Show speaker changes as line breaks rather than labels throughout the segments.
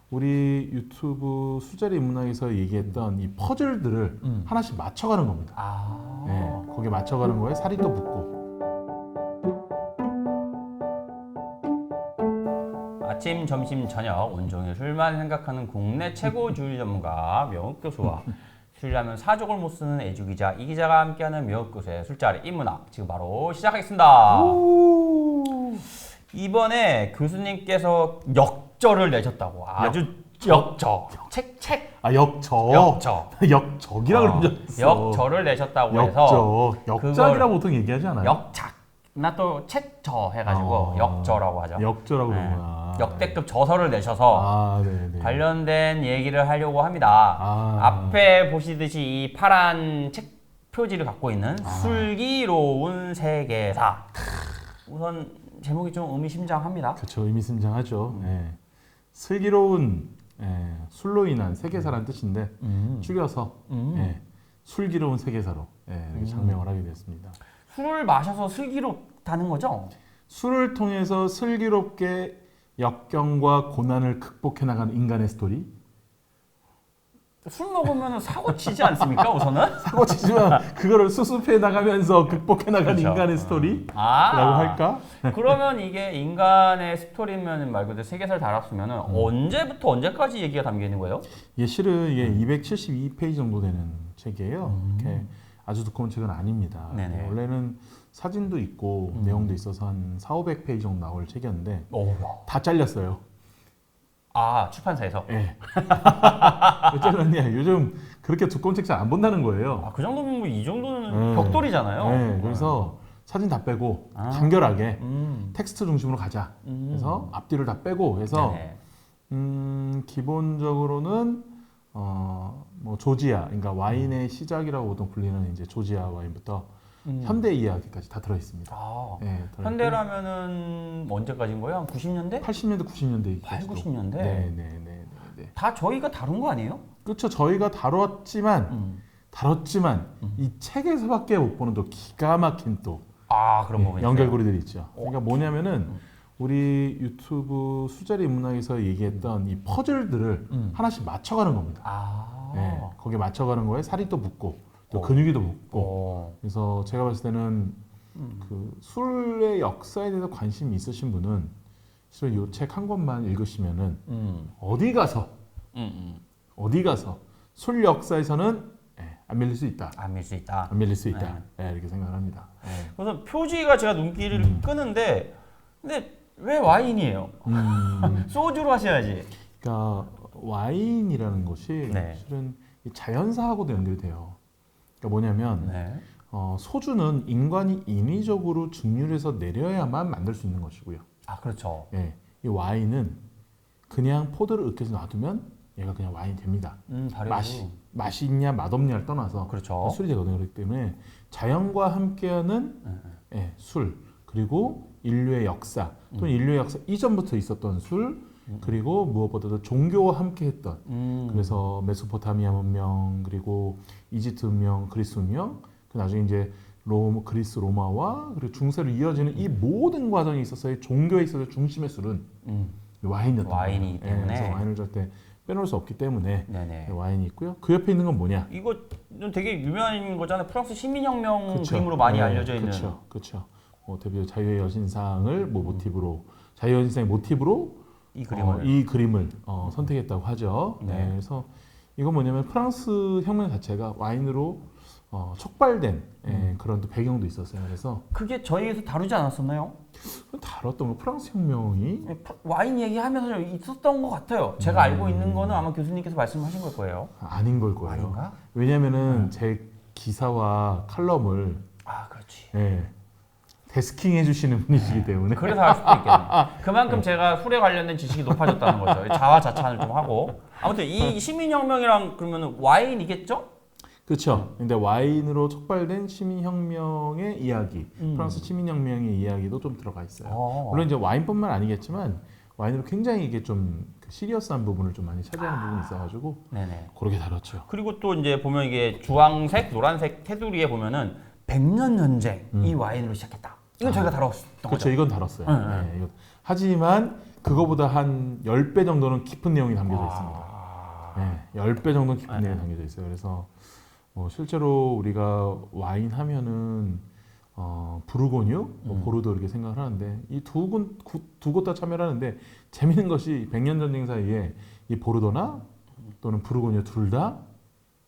우리 유튜브 술자리 문학에서 얘기했던 이 퍼즐들을 하나씩 맞춰가는 겁니다. 네, 거기에 맞춰가는 거에 살이 또 붙고.
아침, 점심, 저녁 온종일 술만 생각하는 국내 최고 주류 전문가 명욱 교수와 술이라면 사족을 못 쓰는 애주기자 이 기자가 함께하는 명욱 교수의 술자리 인문학 지금 바로 시작하겠습니다. 이번에 교수님께서 역절을 내셨다고 아주 역적 역적
역적이라고 그러죠.
역절을 내셨다고 해서
역작이라고 보통 얘기하지 않아요?
역작 나 또 책저 해가지고 역저라고 하죠.
역저라고 그러구나.
역대급 저서를 내셔서
네네.
관련된 얘기를 하려고 합니다. 앞에 보시듯이 이 파란 책 표지를 갖고 있는 슬기로운 세계사. 우선 제목이 좀 의미심장합니다.
그렇죠. 의미심장하죠. 슬기로운 술로 인한 세계사라는 뜻인데 줄여서 술기로운 세계사로 이렇게 장명을 하게 됐습니다.
술을 마셔서 슬기롭다는 거죠?
술을 통해서 슬기롭게 역경과 고난을 극복해 나가는 인간의 스토리.
술 먹으면 사고 치지 않습니까? 우선은
사고 치지만 그거를 수습해 나가면서 극복해 나가는
그렇죠.
인간의 스토리라고 할까?
그러면 이게 인간의 스토리면 말 그대로 세계사를 달았으면 언제부터 언제까지 얘기가 담겨 있는 거예요?
이게 실은 이게 272페이지 정도 되는 책이에요. 이렇게 아주 두꺼운 책은 아닙니다.
네네.
원래는 사진도 있고 내용도 있어서 한 400~500페이지 정도 나올 책이었는데
오.
다 잘렸어요.
출판사에서?
네. 왜 잘랐냐? 요즘 그렇게 두꺼운 책 잘 안 본다는 거예요.
그 정도면 뭐 이 정도는 벽돌이잖아요.
네, 그래서 사진 다 빼고 간결하게 텍스트 중심으로 가자. 그래서 앞뒤를 다 빼고 해서 기본적으로는 뭐 조지아, 그러니까 와인의 시작이라고 보통 불리는 이제 조지아 와인부터 현대 이야기까지 다 들어 있습니다.
현대라면은 언제까지인 거예요? 한 90년대?
80년대, 90년대.
8, 90년대?
네.
다 저희가 다룬 거 아니에요?
그렇죠. 저희가 다뤘지만 이 책에서밖에 못 보는 또 기가 막힌 또
그런 부분이
연결고리들이 있죠. 그러니까 뭐냐면은 우리 유튜브 술자리 문학에서 얘기했던 이 퍼즐들을 하나씩 맞춰가는 겁니다. 거기에 맞춰가는 거에 살이 또 붙고 또 근육이 또 붙고. 그래서 제가 봤을 때는 그 술의 역사에 대해서 관심이 있으신 분은 실은 이 책 한 권만 읽으시면은 어디 가서 술 역사에서는 안 밀릴 수 있다.
안 밀릴 수 있다.
안 밀릴 수 있다. 이렇게 생각을 합니다.
그래서 표지가 제가 눈길을 끄는데 근데 왜 와인이에요? 소주로 하셔야지.
그러니까 와인이라는 것이 실은 자연사하고도 연결이 돼요. 그러니까 뭐냐면 소주는 인간이 인위적으로 증류해서 내려야만 만들 수 있는 것이고요.
그렇죠.
이 와인은 그냥 포도를 으깨서 놔두면 얘가 그냥 와인이 됩니다. 맛이 있냐 맛없냐를 떠나서
그렇죠.
술이 되거든요. 그렇기 때문에 자연과 함께하는 술, 그리고 인류의 역사 또는 인류의 역사 이전부터 있었던 술, 그리고 무엇보다도 종교와 함께했던 그래서 메소포타미아 문명, 그리고 이집트 문명, 그리스 문명, 그 나중에 이제 그리스 로마와 그리고 중세로 이어지는 이 모든 과정에 있어서의 종교에 있어서 중심의 술은 와인이었던 거예요.
와인이기 때문에.
그래서 와인을 절대 빼놓을 수 없기 때문에 와인이 있고요. 그 옆에 있는 건 뭐냐?
이거는 되게 유명한 거잖아요. 프랑스 시민혁명 그림으로 많이 알려져 있는.
그렇죠. 대표 자유의 여신상을 모티브로 자유의 여신상의 모티브로 이 그림을 선택했다고 하죠. 그래서 이건 뭐냐면 프랑스 혁명 자체가 와인으로 촉발된 그런 또 배경도 있었어요. 그래서
그게 저희에서 다루지 않았었나요?
다뤘던 거 프랑스 혁명이
와인 얘기하면서 있었던 것 같아요. 제가 알고 있는 거는 아마 교수님께서 말씀하신 걸 거예요.
아닌 걸 거예요.
아닌가?
왜냐면은 제 기사와 칼럼을
그렇지.
데스킹 해주시는 분이시기 때문에
그래서 할 수도 있겠네. 그만큼 제가 술에 관련된 지식이 높아졌다는 거죠. 자화자찬을 좀 하고. 아무튼 이 시민혁명이랑 그러면 와인이겠죠?
그렇죠. 근데 와인으로 촉발된 시민혁명의 이야기, 프랑스 시민혁명의 이야기도 좀 들어가 있어요. 물론 이제 와인뿐만 아니겠지만 와인으로 굉장히 이게 좀 시리어스한 부분을 좀 많이 차지하는 부분이 있어가지고 그렇게 다뤘죠.
그리고 또 이제 보면 이게 주황색, 노란색 테두리에 보면은 100년 전쟁 이 와인으로 시작했다. 이건 저희가 다뤘던 거죠.
그렇죠. 이건 다뤘어요. 하지만 그거보다 한 10배 정도는 깊은 내용이 담겨져 있습니다.
아.
네, 10배 정도 깊은 내용이 담겨져 있어요. 그래서 실제로 우리가 와인 하면은 부르고뉴, 보르도 이렇게 생각을 하는데 이 두 곳 다 참여를 하는데 재밌는 것이 100년 전쟁 사이에 이 보르도나 또는 부르고뉴 둘 다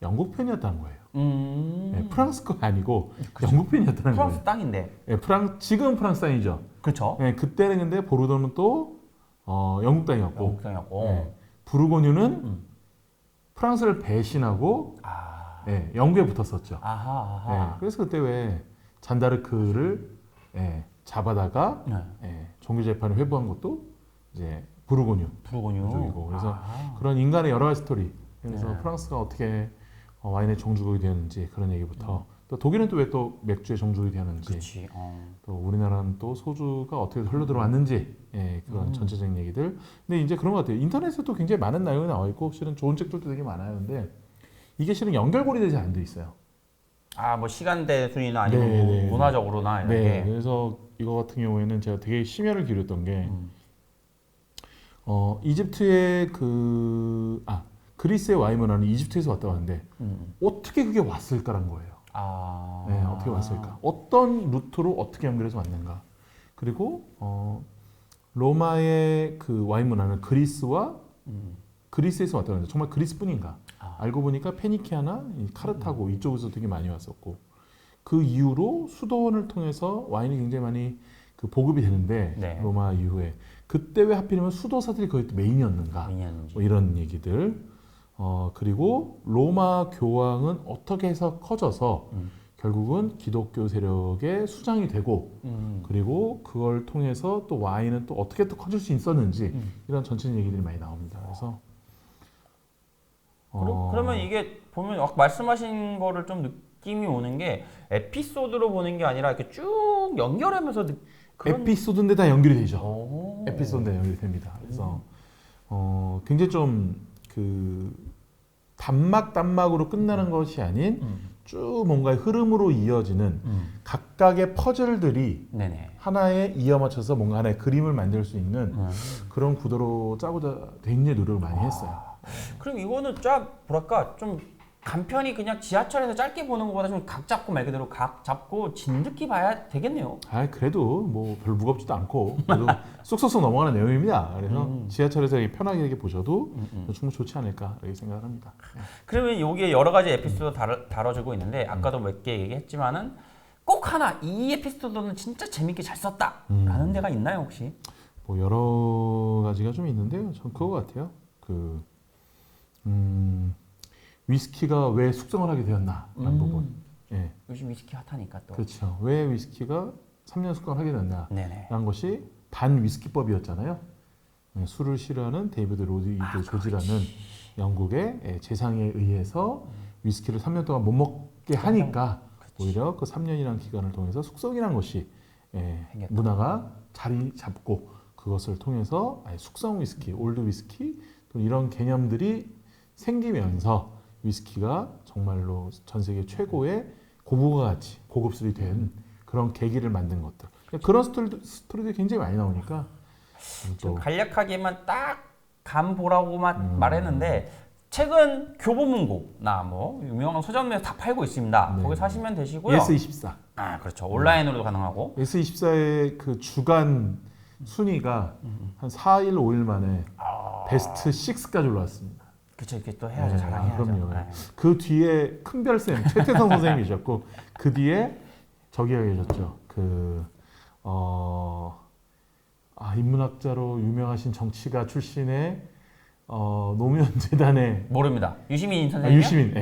영국 편이었다는 거예요. 네, 프랑스 거 아니고 영국 편이었다는
프랑스
거예요.
땅인데.
네, 지금 프랑스 땅이죠.
그렇죠.
네, 그때는 근데 보르도는 또 영국 땅이었고,
영국 땅이었고.
네, 부르고뉴는 프랑스를 배신하고 네, 영국에 붙었었죠.
아하.
네, 그래서 그때 왜 잔다르크를 잡아다가 종교 재판을 회부한 것도 이제 부르고뉴
부르고뉴.
쪽이고, 그래서 그런 인간의 여러 가지 스토리. 그래서 프랑스가 어떻게 와인의 종주국이 되었는지 그런 얘기부터 또 독일은 또 왜 또 맥주의 종주국이 되었는지,
그렇지.
또 우리나라는 또 소주가 어떻게 흘러 들어왔는지 그런 전체적인 얘기들. 근데 이제 그런 것 같아요. 인터넷에도 굉장히 많은 내용이 나와 있고 실은 좋은 책들도 되게 많아요. 근데 이게 실은 연결고리 되지 안 돼 있어요.
뭐 시간대 순위나 아니면
네,
뭐
네.
문화적으로나 이렇게.
네, 그래서 이거 같은 경우에는 제가 되게 심혈을 기울였던 게 이집트의 그리스의 와인 문화는 이집트에서 왔다고 하는데 어떻게 그게 왔을까란 거예요. 네, 어떻게 왔을까? 어떤 루트로 어떻게 연결해서 왔는가? 그리고 로마의 그 와인 문화는 그리스에서 왔다고 하는데 정말 그리스뿐인가? 알고 보니까 페니키아나 카르타고 이쪽에서 되게 많이 왔었고, 그 이후로 수도원을 통해서 와인이 굉장히 많이 그 보급이 되는데
네.
로마 이후에 그때 왜 하필이면 수도사들이 거의 메인이었는가? 뭐 이런 얘기들. 그리고 로마 교황은 어떻게 해서 커져서 결국은 기독교 세력의 수장이 되고, 그리고 그걸 통해서 또 와인은 또 어떻게 또 커질 수 있었는지 이런 전체적인 얘기들이 많이 나옵니다. 그래서
그러면 이게 보면 아까 말씀하신 거를 좀 느낌이 오는 게 에피소드로 보는 게 아니라 이렇게 쭉 연결하면서
에피소드인데 다 연결이 되죠.
오.
에피소드인데 연결이 됩니다. 그래서 굉장히 좀 그 단막으로 끝나는 것이 아닌 쭉 뭔가의 흐름으로 이어지는 각각의 퍼즐들이
네네.
하나에 이어 맞춰서 뭔가 하나의 그림을 만들 수 있는 그런 구도로 짜고자 굉장히 노력을 많이 했어요.
그럼 이거는 뭐랄까 좀 간편히 그냥 지하철에서 짧게 보는 것보다 좀 각 잡고 말 그대로 각 잡고 진득히 봐야 되겠네요.
그래도 뭐 별 무겁지도 않고 그래도 쏙쏙쏙 넘어가는 내용입니다. 그래서 지하철에서 이렇게 편하게 이렇게 보셔도 충분히 좋지 않을까 이렇게 생각합니다.
그러면 여기에 여러 가지 에피소드 다뤄지고 있는데 아까도 몇 개 얘기했지만은 꼭 하나 이 에피소드는 진짜 재밌게 잘 썼다라는 데가 있나요 혹시?
뭐 여러 가지가 좀 있는데요. 전 그거 같아요. 위스키가 왜 숙성을 하게 되었나라는 부분. 예.
요즘 위스키 핫하니까 또.
그렇죠. 왜 위스키가 3년 숙성을 하게
네네.
됐나라는 것이 반 위스키법이었잖아요. 술을 싫어하는 데이비드 로디드 조지라는 영국의 재상에 의해서 위스키를 3년 동안 못 먹게 하니까 오히려 그 3년이라는 기간을 통해서 숙성이라는 것이 문화가 자리 잡고 그것을 통해서 숙성 위스키, 올드 위스키 또 이런 개념들이 생기면서 위스키가 정말로 전 세계 최고의 고부가 가치, 고급술이 된 그런 계기를 만든 것들. 그런 스토리들이 굉장히 많이 나오니까
좀 간략하게만 딱 간 보라고만 말했는데 책은 교보문고나 뭐 유명한 서점에서 다 팔고 있습니다.
네.
거기 사시면 되시고요.
예스24.
그렇죠. 온라인으로도 가능하고.
예스24의 그 주간 순위가 한 4일, 5일 만에 베스트 6까지 올라왔습니다.
그렇죠. 이렇게 또 해야죠. 자랑해야죠.
그럼요. 그 뒤에 큰별쌤 최태성 선생님이셨고 그 뒤에 저기가 계셨죠. 인문학자로 유명하신 정치가 출신의 노무현 재단의
모릅니다. 유시민 선생님.
유시민.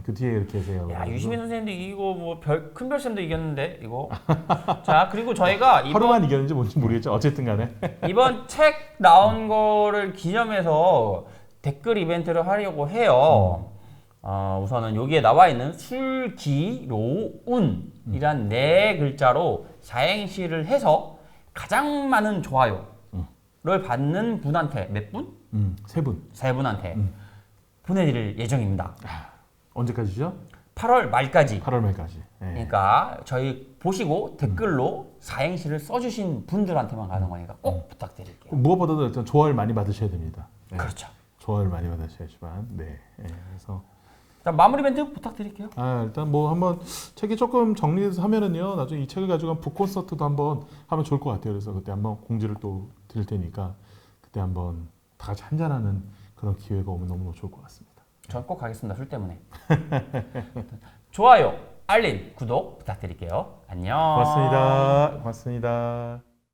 그 뒤에 이렇게 계세요.
야, 유시민 선생님도 이거 뭐 큰별쌤도 이겼는데 이거. 자, 그리고 저희가
하루만 이겼는지 뭔지 모르겠죠. 어쨌든 간에
이번 책 나온 거를 기념해서 댓글 이벤트를 하려고 해요. 우선은 여기에 나와 있는 술기로운이란 네 글자로 사행시를 해서 가장 많은 좋아요를 받는 분한테 몇 분?
세 분.
세 분한테 보내드릴 예정입니다.
언제까지죠?
8월 말까지.
8월 말까지. 예.
그러니까 저희 보시고 댓글로 사행시를 써주신 분들한테만 가는 거니까 꼭 부탁드릴게요.
무엇보다도 일단 좋아요를 많이 받으셔야 됩니다. 예.
그렇죠.
좋아요를 많이 받으셔야지만. 네. 예. 그래서
자, 마무리 멘트 부탁드릴게요.
일단 뭐 한번 책이 조금 정리해서 하면은요. 나중에 이 책을 가지고 한 북콘서트도 한번 하면 좋을 것 같아요. 그래서 그때 한번 공지를 또 드릴 테니까 그때 한번 다 같이 한잔하는 그런 기회가 오면 너무너무 좋을 것 같습니다.
전 꼭 가겠습니다. 술 때문에. 좋아요, 알림, 구독 부탁드릴게요. 안녕.
고맙습니다. 고맙습니다.